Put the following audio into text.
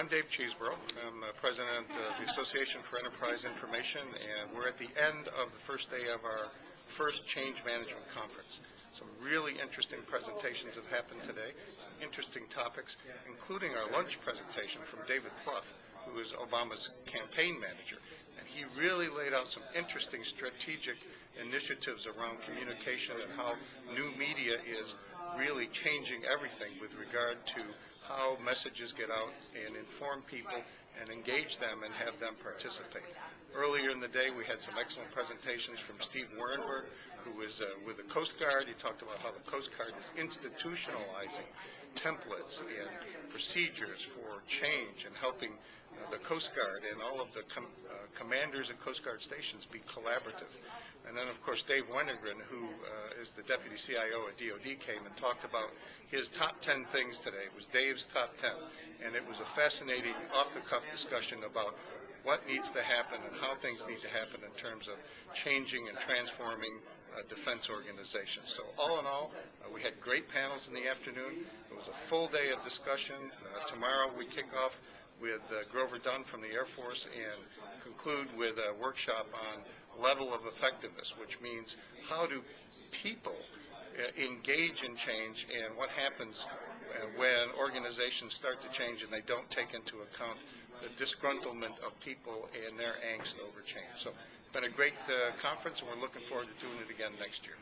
I'm Dave Cheeseborough. I'm president of the Association for Enterprise Information, and we're at the end of the first day of our first Change Management Conference. Some really interesting presentations have happened today, interesting topics, including our lunch presentation from David Plouffe, who is Obama's campaign manager. And he really laid out some interesting strategic initiatives around communication and how new media is really changing everything with regard to how messages get out and inform people and engage them and have them participate. Earlier in the day, we had some excellent presentations from Steve Werenberg, who is with the Coast Guard. He talked about how the Coast Guard is institutionalizing templates and procedures for change and helping the Coast Guard and all of the commanders at Coast Guard stations be collaborative. And then, of course, Dave Wennergren, who is the Deputy CIO at DOD, came and talked about his top 10 things today. It was Dave's top 10. And it was a fascinating, off-the-cuff discussion about what needs to happen and how things need to happen in terms of changing and transforming defense organizations. So all in all, we had great panels in the afternoon. It was a full day of discussion. Tomorrow we kick off with Grover Dunn from the Air Force and conclude with a workshop on level of effectiveness, which means how do people engage in change and what happens when organizations start to change and they don't take into account the disgruntlement of people and their angst over change. So it's been a great conference, and we're looking forward to doing it again next year.